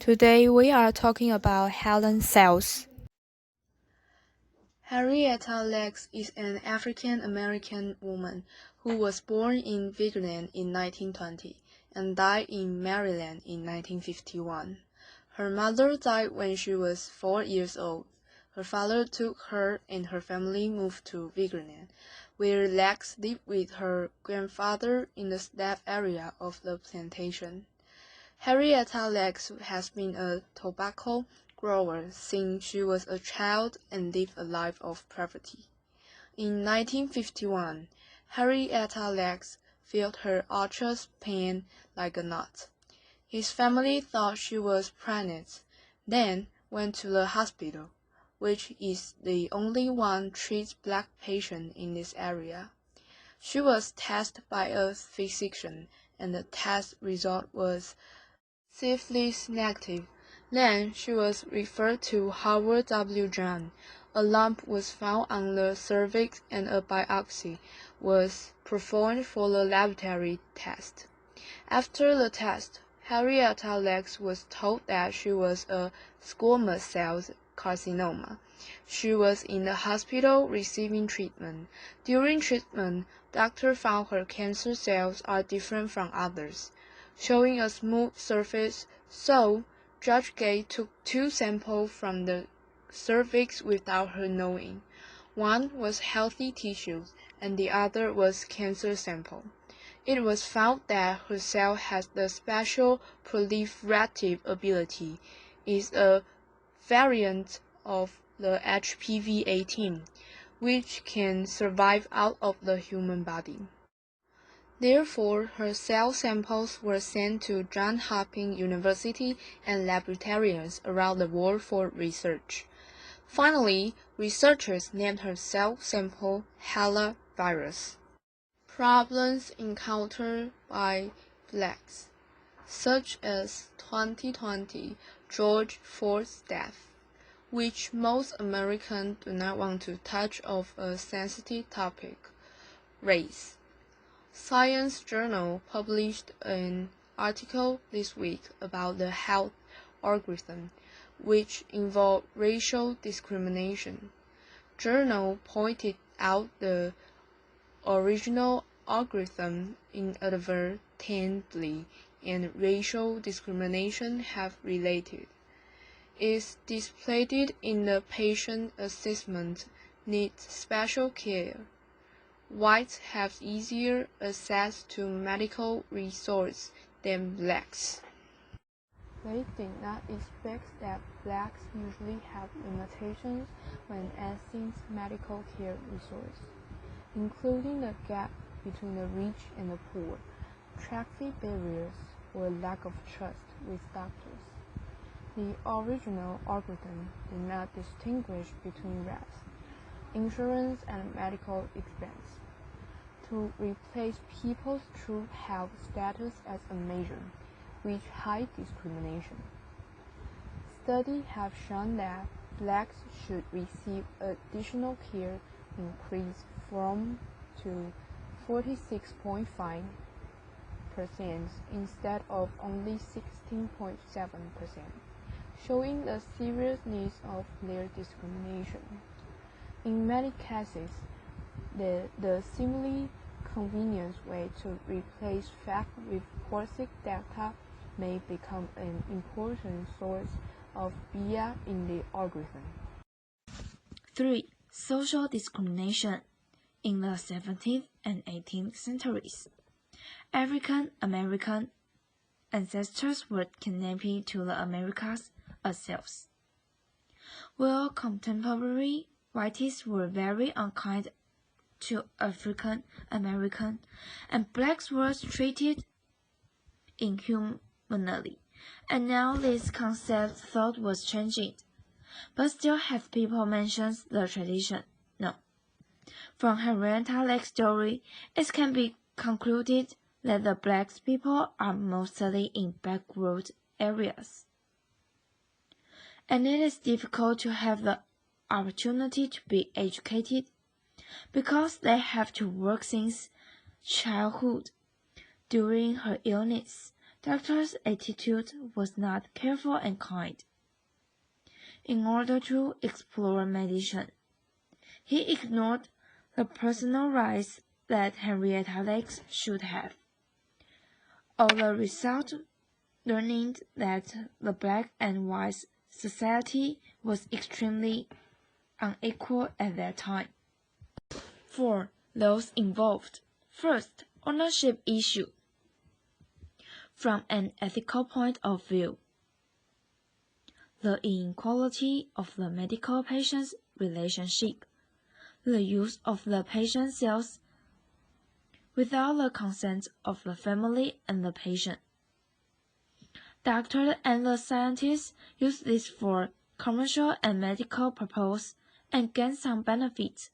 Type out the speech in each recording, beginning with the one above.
Today we are talking about Helen Sales. Henrietta Lacks is an African-American woman who was born in Virginia in 1920 and died in Maryland in 1951. Her mother died when she was 4 years old. Her father took her and her family moved to Virginia, where Lacks lived with her grandfather in the slave area of the plantation. Henrietta Lacks has been a tobacco grower since she was a child and lived a life of poverty. In 1951, Henrietta Lacks felt her uterus pain like a knot. His family thought she was pregnant, then went to the hospital, which is the only one treats black patients in this area. She was tested by a physician, and the test result was syphilis negative. Then she was referred to Howard W. John. A lump was found on the cervix and a biopsy was performed for the laboratory test. After the test, Henrietta Lacks was told that she was a squamous cell carcinoma. She was in the hospital receiving treatment. During treatment, doctors found her cancer cells are different from others, showing a smooth surface, so Judge Gay took 2 samples from the cervix without her knowing. One was healthy tissues, and the other was cancer sample. It was found that her cell has the special proliferative ability, is a variant of the HPV-18, which can survive out of the human body. Therefore, her cell samples were sent to Johns Hopkins University and laboratories around the world for research. Finally, researchers named her cell sample hela virus. Problems encountered by blacks, such as 2020 George Floyd's death, which most Americans do not want to touch of a sensitive topic, race. Science Journal published an article this week about the health algorithm, which involved racial discrimination. Journal pointed out the original algorithm inadvertently and racial discrimination have related. Is displayed in the patient assessment needs special care. Whites have easier access to medical resources than blacks. They did not expect that blacks usually have limitations when accessing medical care resources, including the gap between the rich and the poor, traffic barriers, or lack of trust with doctors. The original algorithm did not distinguish between race, insurance, and medical expense, to replace people's true health status as a measure, which hides discrimination. Studies have shown that blacks should receive additional care increased from to 46.5% instead of only 16.7%, showing the seriousness of their discrimination. In many cases, the seemingly convenient way to replace fact with positive data may become an important source of bias in the algorithm. 3. Social discrimination. In the 17th and 18th centuries, African American ancestors were kidnapped to the Americas as slaves, while contemporary whites were very unkind to African American, and blacks were treated inhumanly. And now this concept thought was changing, but still have people mention the tradition? No. From Henrietta Lack's story, it can be concluded that the black people are mostly in backward areas, and it is difficult to have the opportunity to be educated because they have to work since childhood. During her illness, Doctor's attitude was not careful and kind. In order to explore medicine, he ignored the personal rights that Henrietta Lacks should have. All the result learning that the black and white society was extremely unequal at that time. For those involved, first, ownership issue. From an ethical point of view, the inequality of the medical-patient's relationship, the use of the patient cells without the consent of the family and the patient. Doctors and the scientists use this for commercial and medical purposes and gain some benefits,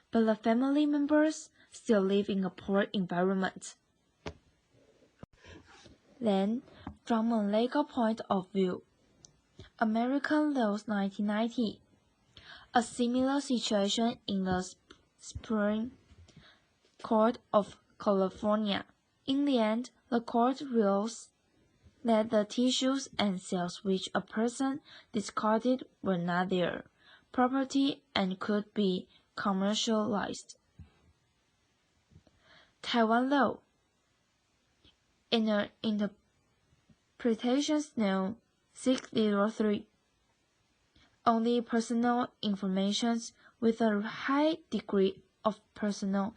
but the family members still live in a poor environment. Then, from a legal point of view, American Laws 1990, a similar situation in the Supreme Court of California. In the end, the court rules that the tissues and cells which a person discarded were not their property and could be commercialized. Taiwan law. In an interpretation No. 603, only personal information with a high degree of personal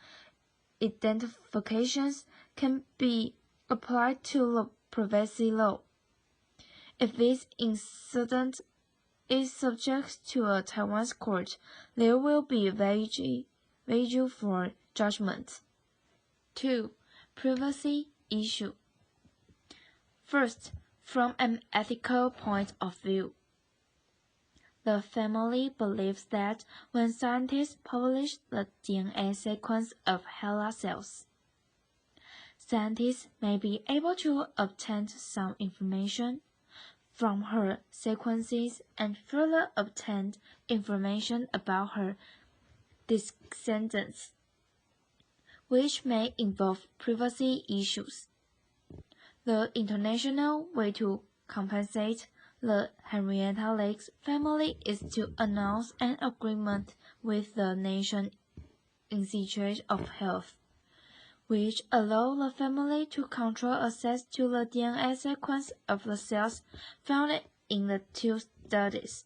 identifications can be applied to the privacy law. If this incident is subject to a Taiwanese court, there will be value for judgment. 2. Privacy issue. First, from an ethical point of view, the family believes that when scientists publish the DNA sequence of hela cells, scientists may be able to obtain some information from her sequences and further obtain information about her descendants, which may involve privacy issues. The international way to compensate the Henrietta Lacks family is to announce an agreement with the National Institute of Health, which allow the family to control access to the DNA sequence of the cells found in the two studies,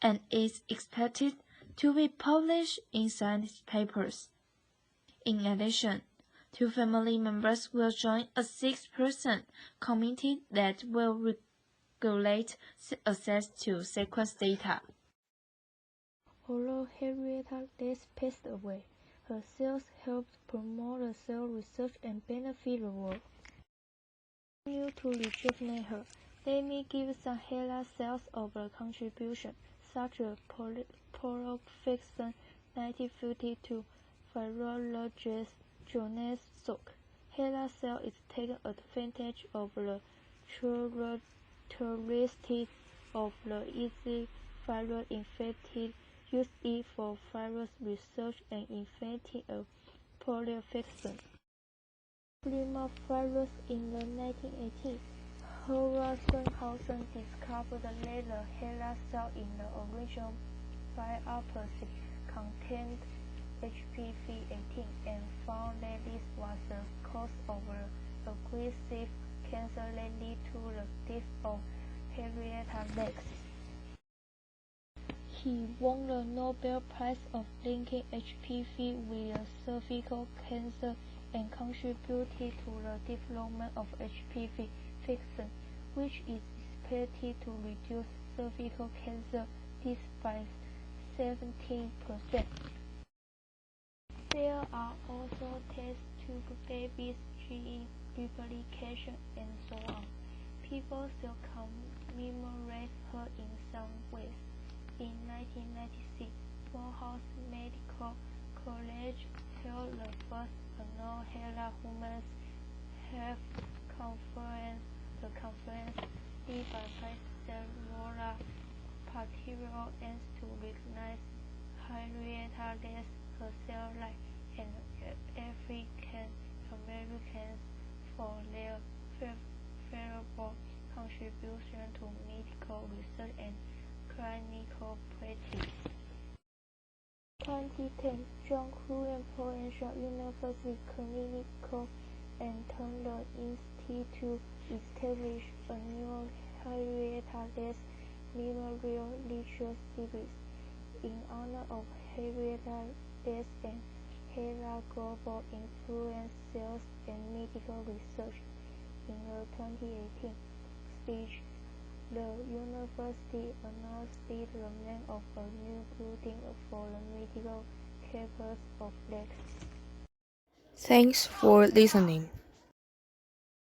and is expected to be published in scientific papers. In addition, 2 family members will join a 6-person committee that will regulate access to sequence data. Although Henrietta Lacks passed away, her cells helped promote the cell research and benefit the world. Continue to rejuvenate her. Let me give some hela cells of the contribution, such as prolification 1952 virologist Jonas Salk. Hela cell is taking advantage of the characteristics of the easy viral infected, use it for virus research and infecting a prolification. Virus in the 1980s, Howard Greenhausen discovered that the hela cell in the original biopsy contained HPV-18 and found that this was the cause of the aggressive cancer that led to the death of Henrietta Lacks. He won the Nobel Prize of linking HPV with cervical cancer and contributed to the development of HPV vaccine, which is expected to reduce cervical cancer deaths by 17%. There are also tests to babies' gene replication and so on. People still commemorate her in some ways. In 1996, Morehouse Medical College held the first annual hela Women's Health Conference. The conference, led by President Laura Patillo, aims to recognize Henrietta Lacks herself and African Americans for their valuable contribution to medical research and clinical practice. 2010, John Curran Potential University Clinical and Turner Institute established a new Henrietta Lacks Memorial Lecture Series in honor of Henrietta Lacks and hela global influence sales and medical research. In a 2018 speech, the university announced the name of a new building for the medical campus of Lacks. Thanks for listening.